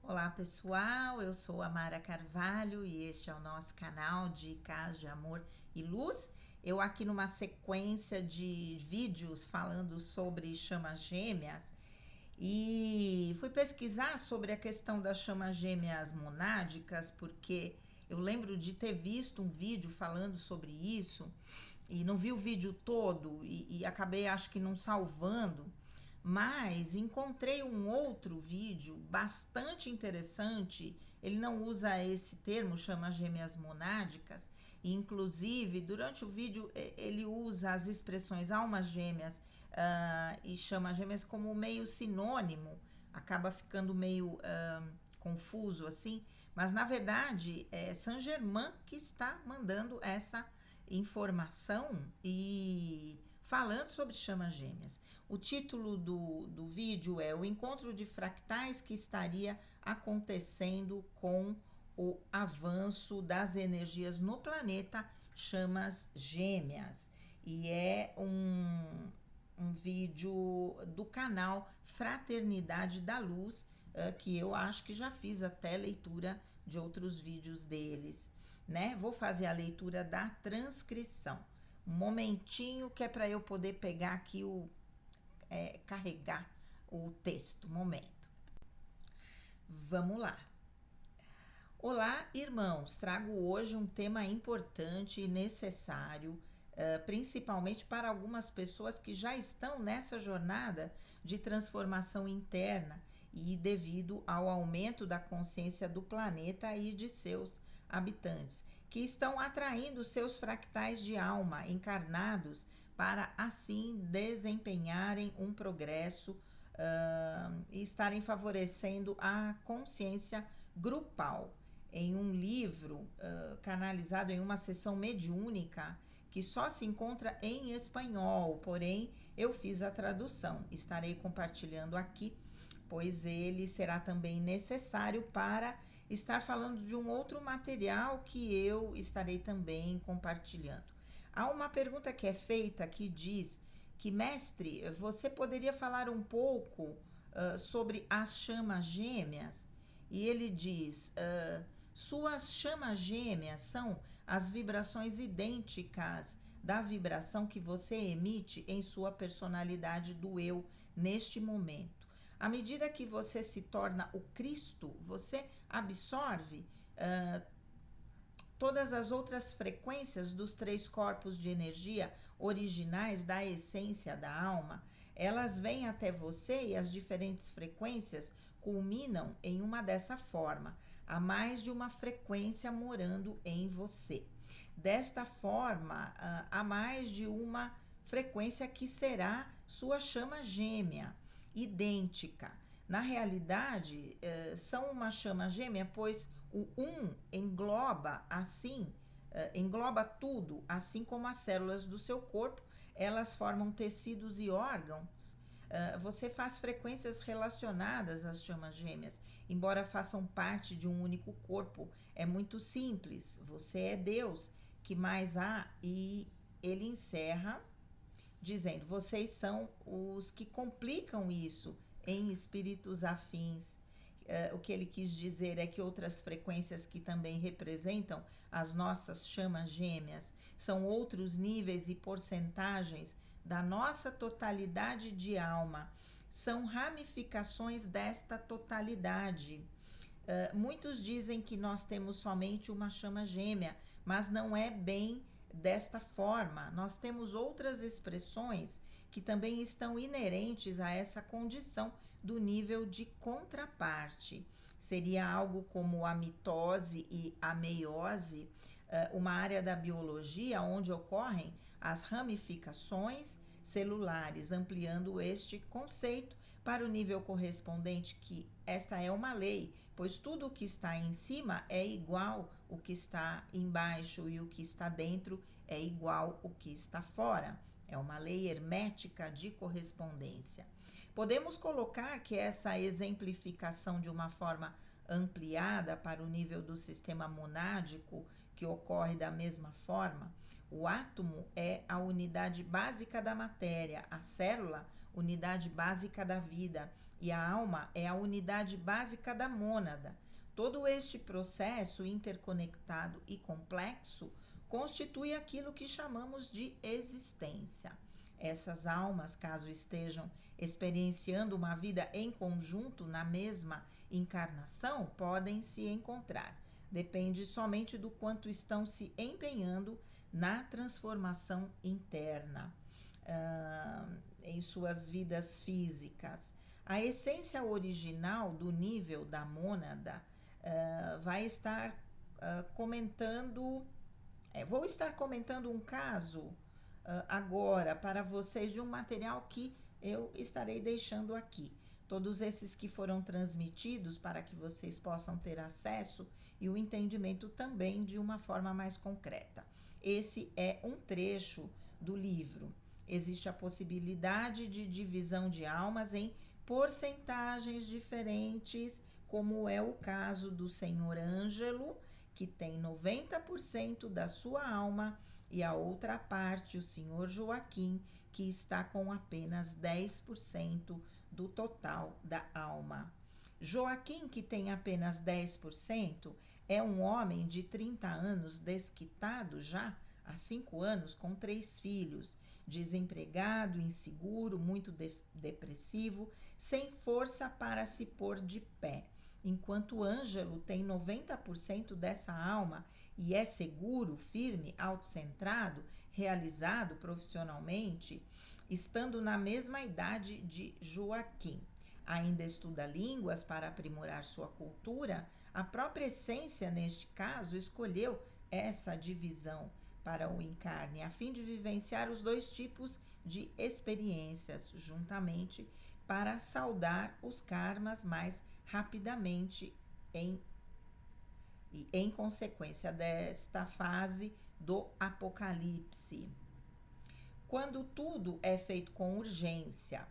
Olá pessoal, eu sou a Mara Carvalho e este é o nosso canal Dicas de Amor e Luz. Eu aqui numa sequência de vídeos falando sobre chamas gêmeas e fui pesquisar sobre a questão das chamas gêmeas monádicas porque eu lembro de ter visto um vídeo falando sobre isso e não vi o vídeo todo e acabei acho que não salvando. Mas encontrei um outro vídeo bastante interessante. Ele não usa esse termo, chama gêmeas monádicas. E, inclusive, durante o vídeo, ele usa as expressões almas gêmeas e chama gêmeas como meio sinônimo. Acaba ficando meio confuso assim. Mas, na verdade, é Saint Germain que está mandando essa informação e falando sobre chamas gêmeas. O título do vídeo é O Encontro de Fractais que estaria acontecendo com o avanço das energias no planeta chamas gêmeas. E é um vídeo do canal Fraternidade da Luz, que eu acho que já fiz até leitura de outros vídeos deles, né? Vou fazer a leitura da transcrição. Um momentinho que é para eu poder pegar aqui carregar o texto. Momento. Vamos lá. Olá, irmãos. Trago hoje um tema importante e necessário, principalmente para algumas pessoas que já estão nessa jornada de transformação interna e devido ao aumento da consciência do planeta e de seus habitantes, que estão atraindo seus fractais de alma encarnados para assim desempenharem um progresso e estarem favorecendo a consciência grupal. Em um livro canalizado em uma sessão mediúnica que só se encontra em espanhol, porém eu fiz a tradução. Estarei compartilhando aqui, pois ele será também necessário para estar falando de um outro material que eu estarei também compartilhando. Há uma pergunta que é feita que diz que, mestre, você poderia falar um pouco sobre as chamas gêmeas? E ele diz, suas chamas gêmeas são as vibrações idênticas da vibração que você emite em sua personalidade do eu neste momento. À medida que você se torna o Cristo, você absorve todas as outras frequências dos 3 corpos de energia originais da essência da alma. Elas vêm até você e as diferentes frequências culminam em uma dessa forma. Há mais de uma frequência morando em você. Desta forma, há mais de uma frequência que será sua chama gêmea, idêntica. Na realidade, são uma chama gêmea, pois o engloba engloba tudo, assim como as células do seu corpo, elas formam tecidos e órgãos. Você faz frequências relacionadas às chamas gêmeas, embora façam parte de um único corpo. É muito simples. Você é Deus, que mais há? E ele encerra dizendo: vocês são os que complicam isso em espíritos afins. O que ele quis dizer é que outras frequências que também representam as nossas chamas gêmeas são outros níveis e porcentagens da nossa totalidade de alma, são ramificações desta totalidade. Muitos dizem que nós temos somente uma chama gêmea, mas não é bem desta forma. Nós temos outras expressões que também estão inerentes a essa condição do nível de contraparte. Seria algo como a mitose e a meiose, uma área da biologia onde ocorrem as ramificações celulares, ampliando este conceito para o nível correspondente, que esta é uma lei, pois tudo o que está em cima é igual o que está embaixo e o que está dentro é igual o que está fora. É uma lei hermética de correspondência. Podemos colocar que essa exemplificação de uma forma ampliada para o nível do sistema monádico, que ocorre da mesma forma. O átomo é a unidade básica da matéria, a célula, unidade básica da vida, e a alma é a unidade básica da mônada. Todo este processo interconectado e complexo constitui aquilo que chamamos de existência. Essas almas, caso estejam experienciando uma vida em conjunto na mesma encarnação, podem se encontrar. Depende somente do quanto estão se empenhando na transformação interna em suas vidas físicas. A essência original do nível da mônada vai estar comentando. Vou estar comentando um caso agora para vocês de um material que eu estarei deixando aqui. Todos esses que foram transmitidos para que vocês possam ter acesso e o entendimento também de uma forma mais concreta. Esse é um trecho do livro. Existe a possibilidade de divisão de almas em porcentagens diferentes, como é o caso do Senhor Ângelo, que tem 90% da sua alma, e a outra parte, o Senhor Joaquim, que está com apenas 10% do total da alma. Joaquim, que tem apenas 10%, é um homem de 30 anos, desquitado já há 5 anos, com 3 filhos, desempregado, inseguro, muito depressivo, sem força para se pôr de pé. Enquanto Ângelo tem 90% dessa alma e é seguro, firme, autocentrado, realizado profissionalmente, estando na mesma idade de Joaquim. Ainda estuda línguas para aprimorar sua cultura, a própria essência, neste caso, escolheu essa divisão para o encarne, a fim de vivenciar os dois tipos de experiências juntamente para saldar os karmas mais rapidamente em consequência desta fase do apocalipse. Quando tudo é feito com urgência,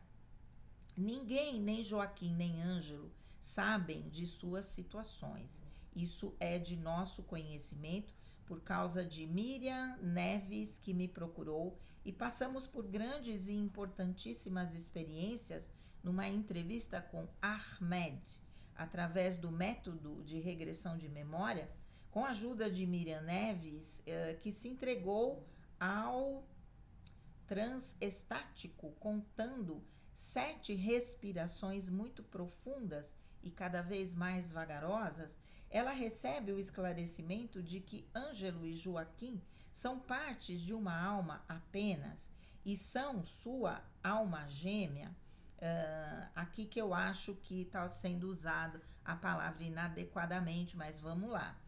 ninguém, nem Joaquim, nem Ângelo, sabem de suas situações. Isso é de nosso conhecimento por causa de Miriam Neves, que me procurou, e passamos por grandes e importantíssimas experiências numa entrevista com Ahmed, através do método de regressão de memória, com a ajuda de Miriam Neves, que se entregou ao transestático, contando 7 respirações muito profundas e cada vez mais vagarosas. Ela recebe o esclarecimento de que Ângelo e Joaquim são partes de uma alma apenas e são sua alma gêmea. Aqui que eu acho que está sendo usado a palavra inadequadamente, mas vamos lá.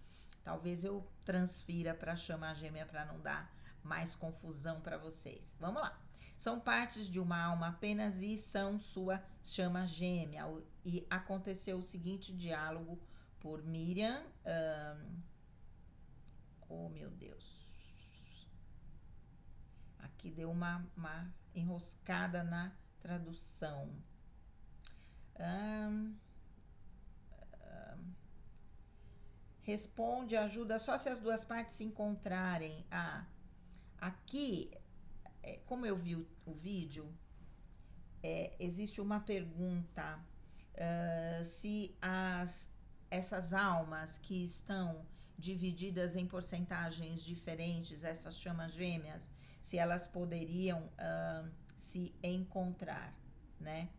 Talvez eu transfira para a chama gêmea para não dar mais confusão para vocês. Vamos lá. São partes de uma alma apenas e são sua chama gêmea. E aconteceu o seguinte diálogo por Miriam. Oh, meu Deus. Aqui deu uma enroscada na tradução. Responde, ajuda só se as duas partes se encontrarem. Aqui, como eu vi o vídeo, existe uma pergunta se essas almas que estão divididas em porcentagens diferentes, essas chamas gêmeas, se elas poderiam se encontrar, né?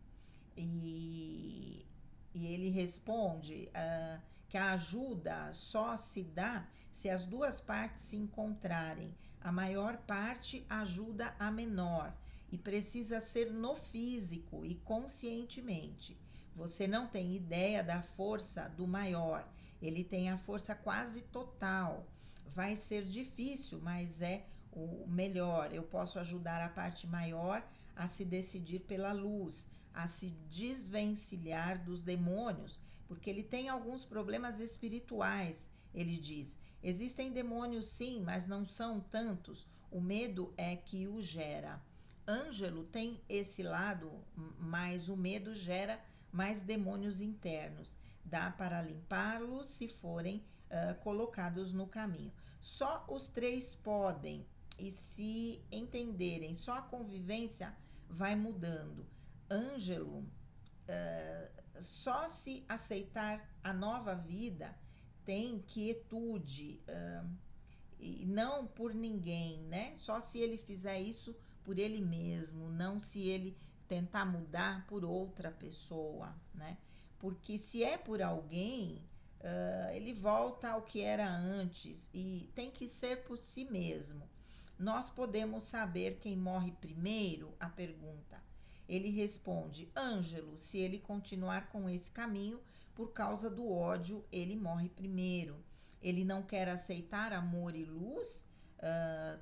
E ele responde que a ajuda só se dá se as duas partes se encontrarem. A maior parte ajuda a menor e precisa ser no físico e conscientemente. Você não tem ideia da força do maior. Ele tem a força quase total. Vai ser difícil, mas é o melhor. Eu posso ajudar a parte maior a se decidir pela luz, a se desvencilhar dos demônios, porque ele tem alguns problemas espirituais. Ele diz: existem demônios sim, mas não são tantos. O medo é que o gera. Ângelo tem esse lado, mas o medo gera mais demônios internos. Dá para limpá-los se forem colocados no caminho. Só os 3 podem, e se entenderem, só a convivência vai mudando. Ângelo só se aceitar a nova vida tem quietude, e não por ninguém, né? Só se ele fizer isso por ele mesmo, não se ele tentar mudar por outra pessoa, né? Porque se é por alguém, ele volta ao que era antes e tem que ser por si mesmo. Nós podemos saber quem morre primeiro? A pergunta. Ele responde: Ângelo, se ele continuar com esse caminho, por causa do ódio, ele morre primeiro. Ele não quer aceitar amor e luz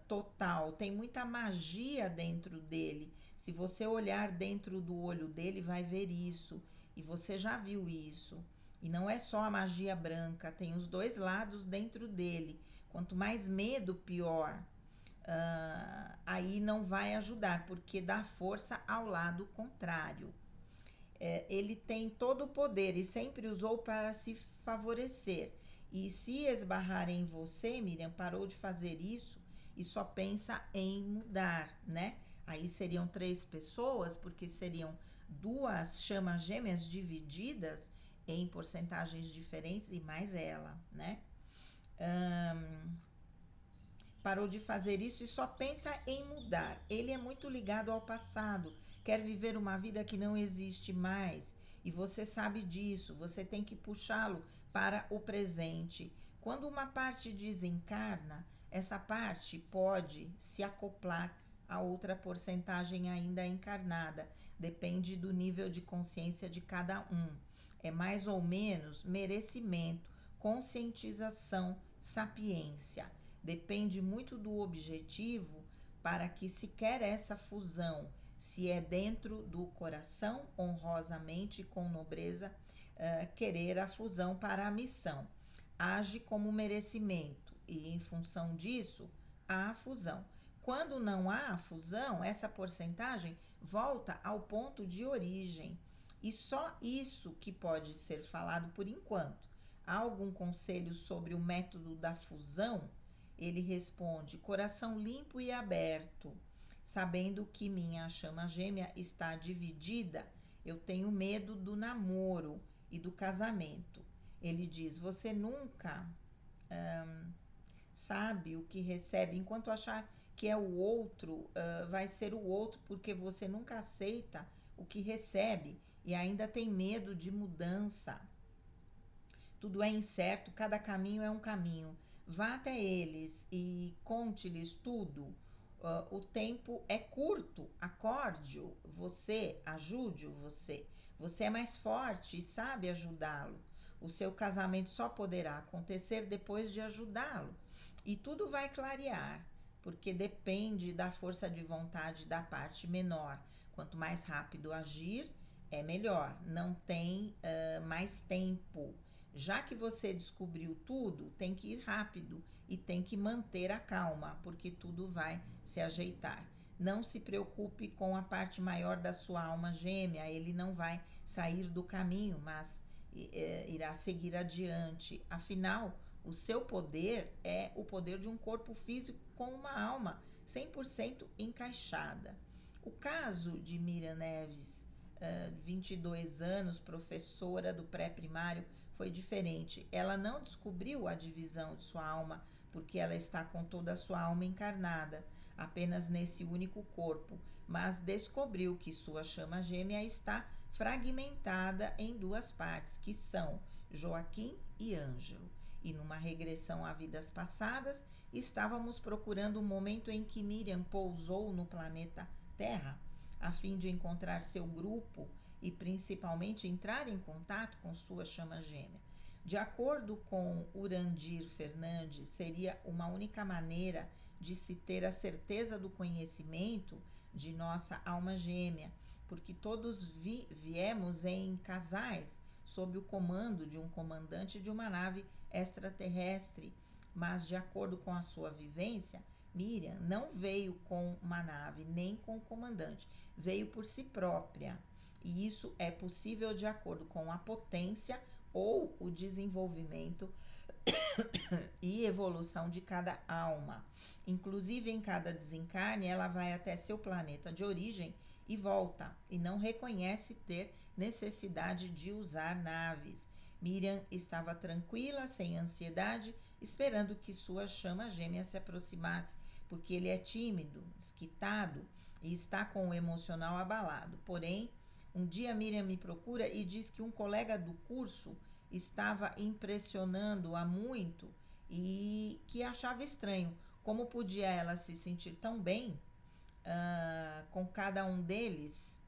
total. Tem muita magia dentro dele. Se você olhar dentro do olho dele, vai ver isso. E você já viu isso. E não é só a magia branca, tem os dois lados dentro dele. Quanto mais medo, pior. Aí não vai ajudar, porque dá força ao lado contrário. Ele tem todo o poder e sempre usou para se favorecer. E se esbarrar em você, Miriam, parou de fazer isso e só pensa em mudar, né? Aí seriam 3 pessoas, porque seriam 2 chamas gêmeas divididas em porcentagens diferentes e mais ela, né? Parou de fazer isso e só pensa em mudar. Ele é muito ligado ao passado, quer viver uma vida que não existe mais. E você sabe disso, você tem que puxá-lo para o presente. Quando uma parte desencarna, essa parte pode se acoplar a outra porcentagem ainda encarnada. Depende do nível de consciência de cada um. É mais ou menos merecimento, conscientização, sapiência. Depende muito do objetivo para que se quer essa fusão. Se é dentro do coração, honrosamente, com nobreza, querer a fusão para a missão. Age como merecimento e, em função disso, há a fusão. Quando não há a fusão, essa porcentagem volta ao ponto de origem. E só isso que pode ser falado por enquanto. Há algum conselho sobre o método da fusão? Ele responde: coração limpo e aberto, sabendo que minha chama gêmea está dividida, eu tenho medo do namoro e do casamento. Ele diz: você nunca sabe o que recebe, enquanto achar que é o outro, vai ser o outro, porque você nunca aceita o que recebe e ainda tem medo de mudança. Tudo é incerto, cada caminho é um caminho. Vá até eles e conte-lhes tudo. O tempo é curto, acorde-o você, ajude-o você. Você é mais forte e sabe ajudá-lo. O seu casamento só poderá acontecer depois de ajudá-lo. E tudo vai clarear, porque depende da força de vontade da parte menor. Quanto mais rápido agir, é melhor. Não tem mais tempo. Já que você descobriu tudo, tem que ir rápido e tem que manter a calma, porque tudo vai se ajeitar. Não se preocupe com a parte maior da sua alma gêmea, ele não vai sair do caminho, mas irá seguir adiante. Afinal, o seu poder é o poder de um corpo físico com uma alma 100% encaixada. O caso de Miriam Neves, 22 anos, professora do pré-primário, foi diferente. Ela não descobriu a divisão de sua alma, porque ela está com toda a sua alma encarnada, apenas nesse único corpo, mas descobriu que sua chama gêmea está fragmentada em 2 partes, que são Joaquim e Ângelo. E numa regressão a vidas passadas, estávamos procurando o momento em que Miriam pousou no planeta Terra, a fim de encontrar seu grupo e principalmente entrar em contato com sua chama gêmea. De acordo com Urandir Fernandes, seria uma única maneira de se ter a certeza do conhecimento de nossa alma gêmea, porque todos viemos em casais, sob o comando de um comandante de uma nave extraterrestre, mas de acordo com a sua vivência, Miriam não veio com uma nave, nem com o comandante, veio por si própria. E isso é possível de acordo com a potência ou o desenvolvimento e evolução de cada alma. Inclusive, em cada desencarne, ela vai até seu planeta de origem e volta, e não reconhece ter necessidade de usar naves. Miriam estava tranquila, sem ansiedade, esperando que sua chama gêmea se aproximasse, porque ele é tímido, desquitado e está com o emocional abalado. Porém, um dia Miriam me procura e diz que um colega do curso estava impressionando-a muito e que achava estranho como podia ela se sentir tão bem com cada um deles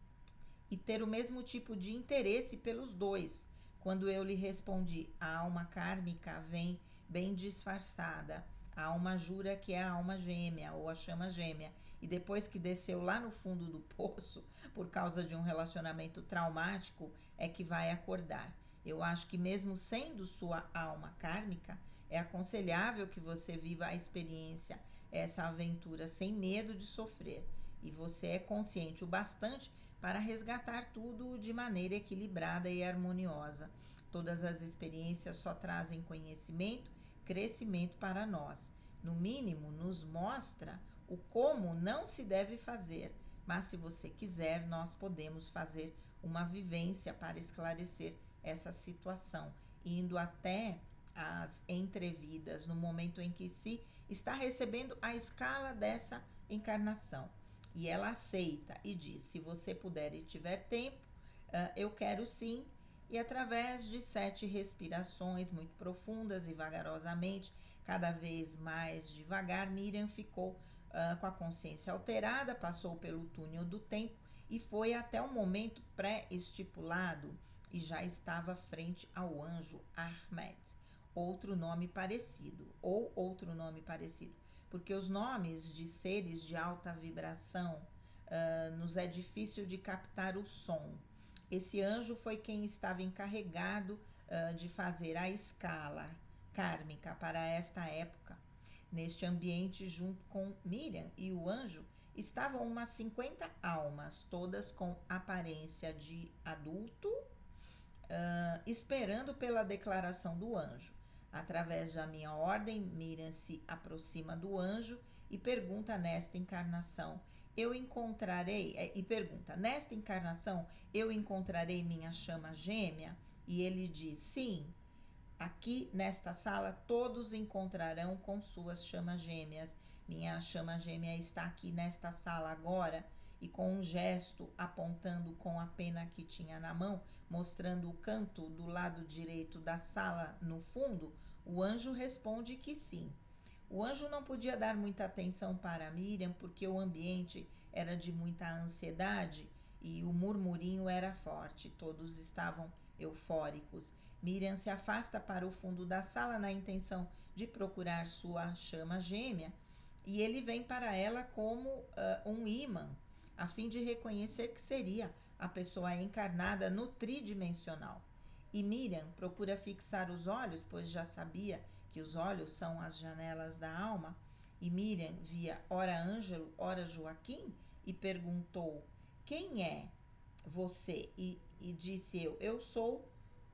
e ter o mesmo tipo de interesse pelos dois. Quando eu lhe respondi, a alma kármica vem bem disfarçada. A alma jura que é a alma gêmea ou a chama gêmea. E depois que desceu lá no fundo do poço, por causa de um relacionamento traumático, é que vai acordar. Eu acho que mesmo sendo sua alma kármica, é aconselhável que você viva a experiência, essa aventura, sem medo de sofrer. E você é consciente o bastante para resgatar tudo de maneira equilibrada e harmoniosa. Todas as experiências só trazem conhecimento, crescimento para nós. No mínimo, nos mostra o como não se deve fazer, mas se você quiser, nós podemos fazer uma vivência para esclarecer essa situação, indo até as entrevidas no momento em que se está recebendo a escala dessa encarnação. E ela aceita e diz: se você puder e tiver tempo, eu quero sim. E através de 7 respirações muito profundas e vagarosamente, cada vez mais devagar, Miriam ficou com a consciência alterada, passou pelo túnel do tempo e foi até o momento pré-estipulado e já estava frente ao anjo Ahmed, outro nome parecido, porque os nomes de seres de alta vibração nos é difícil de captar o som. Esse anjo foi quem estava encarregado de fazer a escala kármica para esta época. Neste ambiente, junto com Miriam e o anjo, estavam umas 50 almas, todas com aparência de adulto, esperando pela declaração do anjo. Através da minha ordem, Miriam se aproxima do anjo e pergunta nesta encarnação, nesta encarnação eu encontrarei minha chama gêmea? E ele diz, sim, aqui nesta sala todos encontrarão com suas chamas gêmeas. Minha chama gêmea está aqui nesta sala agora. E com um gesto apontando com a pena que tinha na mão, mostrando o canto do lado direito da sala no fundo, o anjo responde que sim. O anjo não podia dar muita atenção para Miriam porque o ambiente era de muita ansiedade e o murmurinho era forte, todos estavam eufóricos. Miriam se afasta para o fundo da sala na intenção de procurar sua chama gêmea e ele vem para ela como um ímã, a fim de reconhecer que seria a pessoa encarnada no tridimensional. E Miriam procura fixar os olhos, pois já sabia que os olhos são as janelas da alma. E Miriam via ora Ângelo, ora Joaquim e perguntou, quem é você? E disse eu sou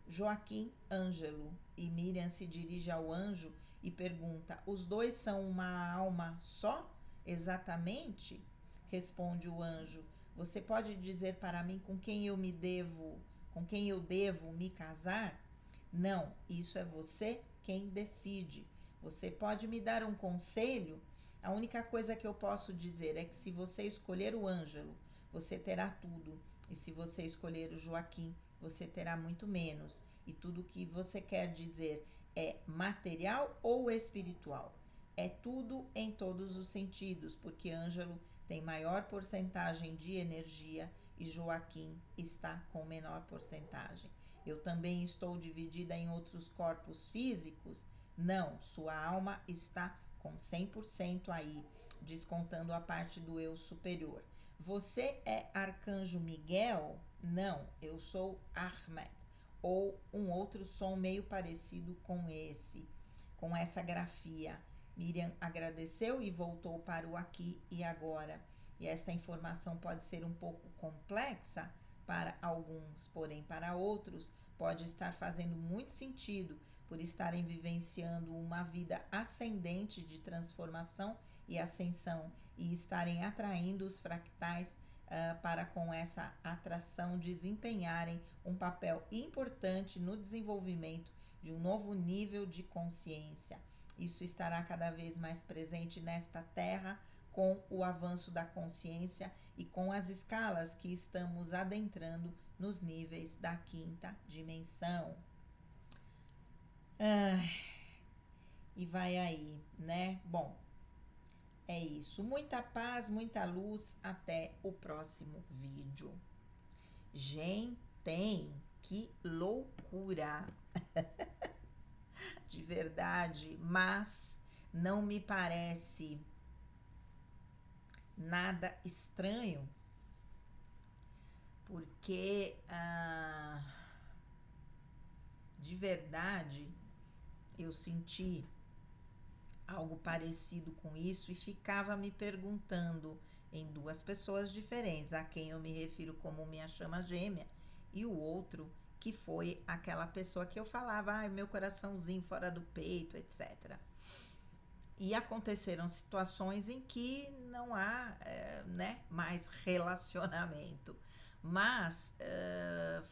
Joaquim Ângelo. E Miriam se dirige ao anjo e pergunta, os dois são uma alma só? Exatamente? Responde o anjo, você pode dizer para mim com quem eu devo me casar? Não, isso é você quem decide. Você pode me dar um conselho? A única coisa que eu posso dizer é que se você escolher o Ângelo, você terá tudo. E se você escolher o Joaquim, você terá muito menos. E tudo que você quer dizer é material ou espiritual? É tudo em todos os sentidos, porque Ângelo tem maior porcentagem de energia e Joaquim está com menor porcentagem. Eu também estou dividida em outros corpos físicos? Não, sua alma está com 100% aí, descontando a parte do eu superior. Você é Arcanjo Miguel? Não, eu sou Ahmed, ou um outro som meio parecido com essa grafia. Miriam agradeceu e voltou para o aqui e agora. E esta informação pode ser um pouco complexa para alguns, porém para outros pode estar fazendo muito sentido por estarem vivenciando uma vida ascendente de transformação e ascensão e estarem atraindo os fractais para com essa atração desempenharem um papel importante no desenvolvimento de um novo nível de consciência. Isso estará cada vez mais presente nesta Terra com o avanço da consciência e com as escalas que estamos adentrando nos níveis da quinta dimensão. E vai aí, né? Bom, é isso. Muita paz, muita luz. Até o próximo vídeo. Gente, que loucura! De verdade, mas não me parece nada estranho, porque de verdade eu senti algo parecido com isso e ficava me perguntando em duas pessoas diferentes, a quem eu me refiro como minha chama gêmea, e o outro que foi aquela pessoa que eu falava, meu coraçãozinho fora do peito, etc. E aconteceram situações em que não há mais relacionamento. Mas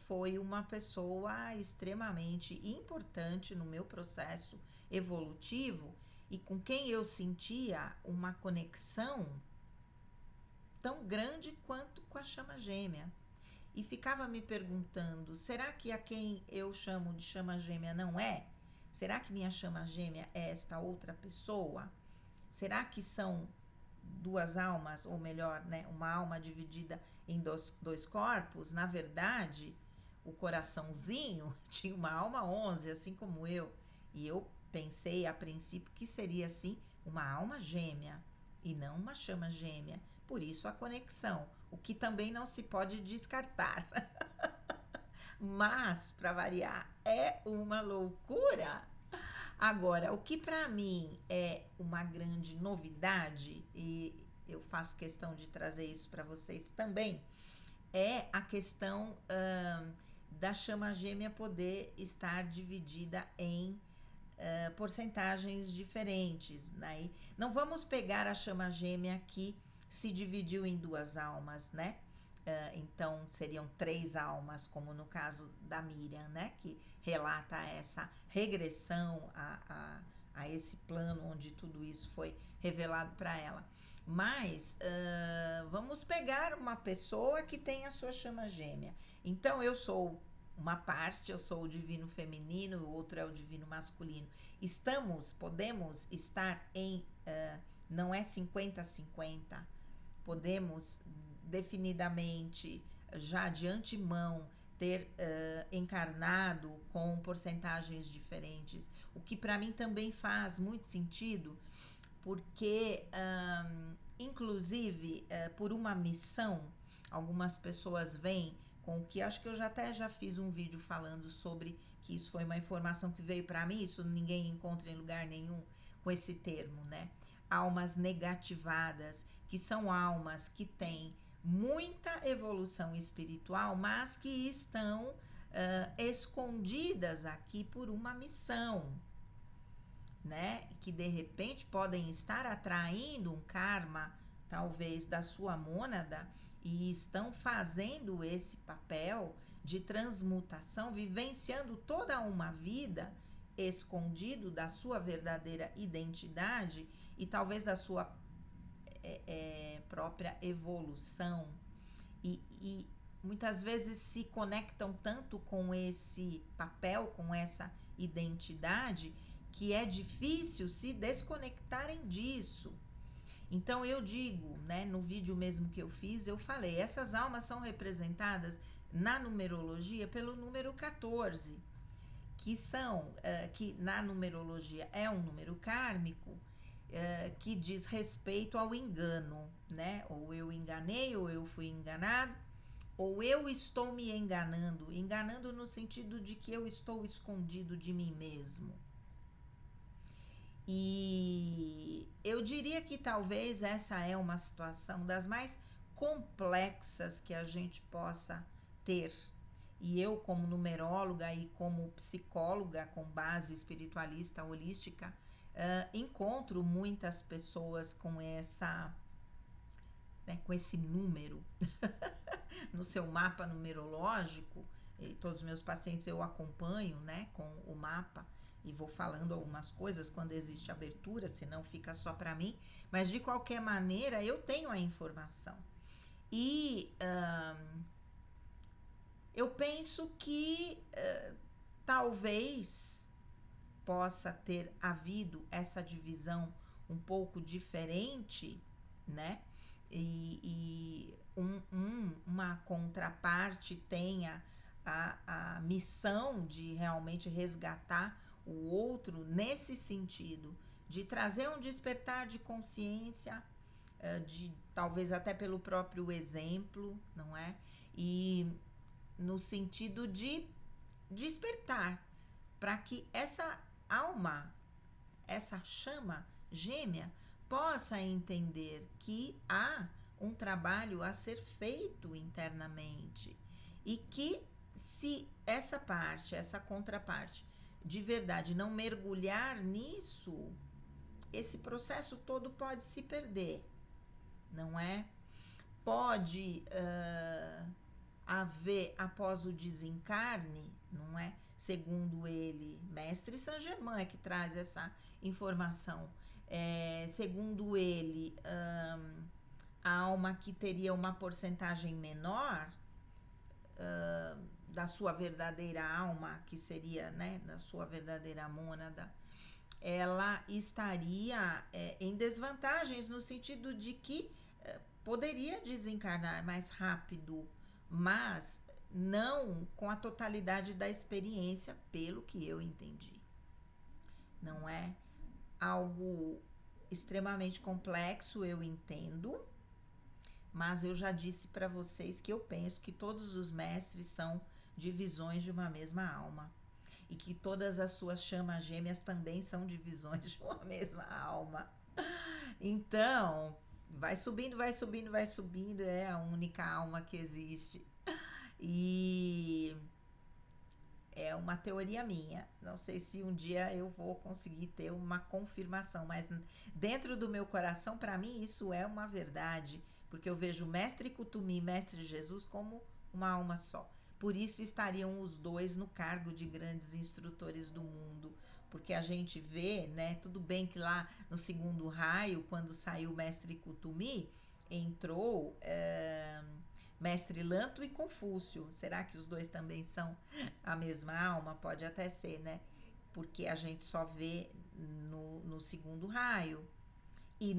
foi uma pessoa extremamente importante no meu processo evolutivo e com quem eu sentia uma conexão tão grande quanto com a chama gêmea. E ficava me perguntando, será que a quem eu chamo de chama gêmea não é? Será que minha chama gêmea é esta outra pessoa? Será que são duas almas, ou melhor, uma alma dividida em dois corpos? Na verdade, o coraçãozinho tinha uma alma 11, assim como eu. E eu pensei a princípio que seria, assim, uma alma gêmea e não uma chama gêmea. Por isso a conexão, o que também não se pode descartar. Mas, para variar, é uma loucura. Agora, o que para mim é uma grande novidade, e eu faço questão de trazer isso para vocês também, é a questão da chama gêmea poder estar dividida em porcentagens diferentes, né? Não vamos pegar a chama gêmea que se dividiu em duas almas, né? Então seriam 3 almas, como no caso da Miriam, né? Que relata essa regressão a esse plano onde tudo isso foi revelado para ela. Mas vamos pegar uma pessoa que tem a sua chama gêmea. Então eu sou uma parte, eu sou o divino feminino, o outro é o divino masculino. Podemos estar em, não é 50-50, podemos definidamente, já de antemão, ter encarnado com porcentagens diferentes, o que para mim também faz muito sentido, porque, inclusive, por uma missão, algumas pessoas vêm com o que acho que eu já fiz um vídeo falando sobre que isso foi uma informação que veio para mim, isso ninguém encontra em lugar nenhum com esse termo, né? Almas negativadas, que são almas que têm muita evolução espiritual, mas que estão escondidas aqui por uma missão, né? Que de repente podem estar atraindo um karma, talvez da sua mônada, e estão fazendo esse papel de transmutação, vivenciando toda uma vida escondido da sua verdadeira identidade e talvez da sua própria evolução. E muitas vezes se conectam tanto com esse papel, com essa identidade, que é difícil se desconectarem disso. Então eu digo, né, no vídeo mesmo que eu fiz, eu falei, essas almas são representadas na numerologia pelo número 14, que na numerologia é um número kármico, que diz respeito ao engano, né? Ou eu enganei, ou eu fui enganado, ou eu estou me enganando no sentido de que eu estou escondido de mim mesmo. E eu diria que talvez essa é uma situação das mais complexas que a gente possa ter. E eu, como numeróloga e como psicóloga com base espiritualista holística, encontro muitas pessoas com essa né, com esse número no seu mapa numerológico. E todos os meus pacientes eu acompanho, né, com o mapa e vou falando algumas coisas quando existe abertura, senão fica só para mim. Mas de qualquer maneira eu tenho a informação. E eu penso que talvez possa ter havido essa divisão um pouco diferente, né? E uma contraparte tenha a missão de realmente resgatar o outro nesse sentido, de trazer um despertar de consciência, de talvez até pelo próprio exemplo, não é? E no sentido de despertar para que essa alma, essa chama gêmea, possa entender que há um trabalho a ser feito internamente e que se essa parte, essa contraparte, de verdade não mergulhar nisso, esse processo todo pode se perder, não é? Pode haver após o desencarne, não é? Segundo ele, Mestre Saint Germain é que traz essa informação. Segundo ele, a alma que teria uma porcentagem menor da sua verdadeira alma, que seria, né, da sua verdadeira mônada, ela estaria em desvantagens no sentido de que poderia desencarnar mais rápido, mas não com a totalidade da experiência, pelo que eu entendi. Não é algo extremamente complexo, eu entendo, mas eu já disse para vocês que eu penso que todos os mestres são divisões de uma mesma alma e que todas as suas chamas gêmeas também são divisões de uma mesma alma. Então, vai subindo, vai subindo, vai subindo, é a única alma que existe. E é uma teoria minha. Não sei se um dia eu vou conseguir ter uma confirmação, mas dentro do meu coração, para mim, isso é uma verdade, porque eu vejo o Mestre Kutumi e Mestre Jesus como uma alma só. Por isso estariam os dois no cargo de grandes instrutores do mundo, porque a gente vê, né? Tudo bem que lá no segundo raio, quando saiu o Mestre Kutumi, entrou Mestre Lanto e Confúcio. Será que os dois também são a mesma alma? Pode até ser, né? Porque a gente só vê no segundo raio. E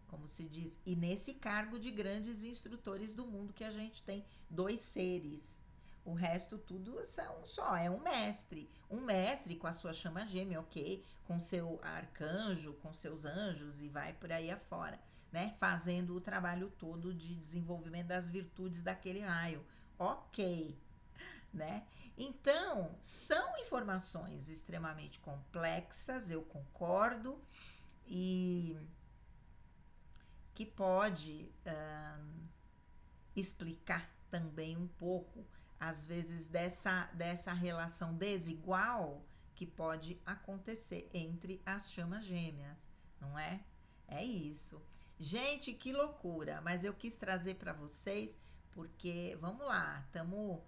como se diz, e nesse cargo de grandes instrutores do mundo que a gente tem dois seres. O resto tudo são só, é um mestre com a sua chama gêmea, ok, com seu arcanjo, com seus anjos e vai por aí afora, né, fazendo o trabalho todo de desenvolvimento das virtudes daquele raio, ok, né? Então, são informações extremamente complexas, eu concordo, e que pode explicar também um pouco, às vezes, dessa relação desigual que pode acontecer entre as chamas gêmeas, não é? É isso. Gente, que loucura! Mas eu quis trazer para vocês porque, vamos lá, estamos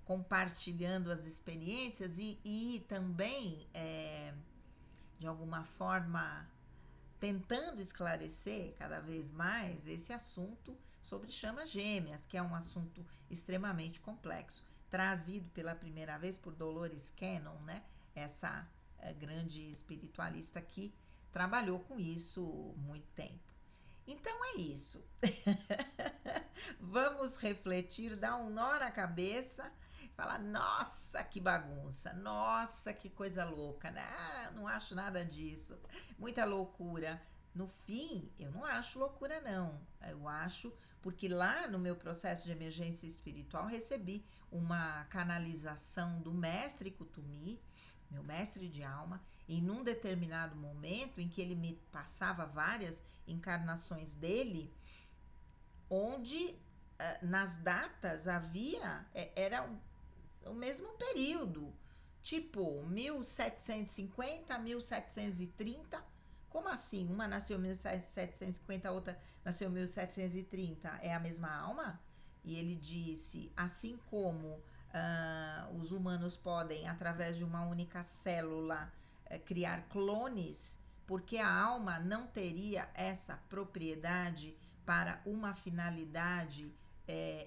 compartilhando as experiências e também, de alguma forma, tentando esclarecer cada vez mais esse assunto sobre chamas gêmeas, que é um assunto extremamente complexo, trazido pela primeira vez por Dolores Cannon, né? Essa grande espiritualista que trabalhou com isso muito tempo. Então é isso. Vamos refletir, dar um nó na cabeça, falar, nossa, que bagunça, nossa, que coisa louca, né? Não acho nada disso, muita loucura. No fim, eu não acho loucura, não. Eu acho, porque lá no meu processo de emergência espiritual, recebi uma canalização do mestre Kutumi, meu mestre de alma, em num determinado momento em que ele me passava várias encarnações dele, onde nas datas havia, era o mesmo período, tipo 1750, 1730, como assim? Uma nasceu em 1750, a outra nasceu em 1730. É a mesma alma? E ele disse, assim como os humanos podem, através de uma única célula, criar clones, porque a alma não teria essa propriedade para uma finalidade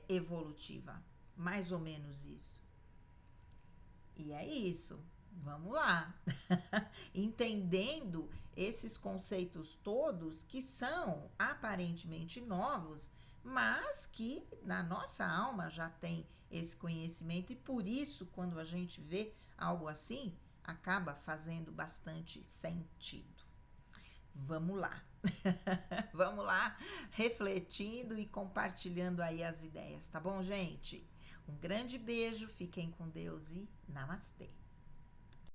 evolutiva. Mais ou menos isso. E é isso. Vamos lá. Entendendo esses conceitos todos que são aparentemente novos, mas que na nossa alma já tem esse conhecimento, e por isso, quando a gente vê algo assim, acaba fazendo bastante sentido. Vamos lá. Vamos lá, refletindo e compartilhando aí as ideias, tá bom, gente? Um grande beijo, fiquem com Deus e namastê.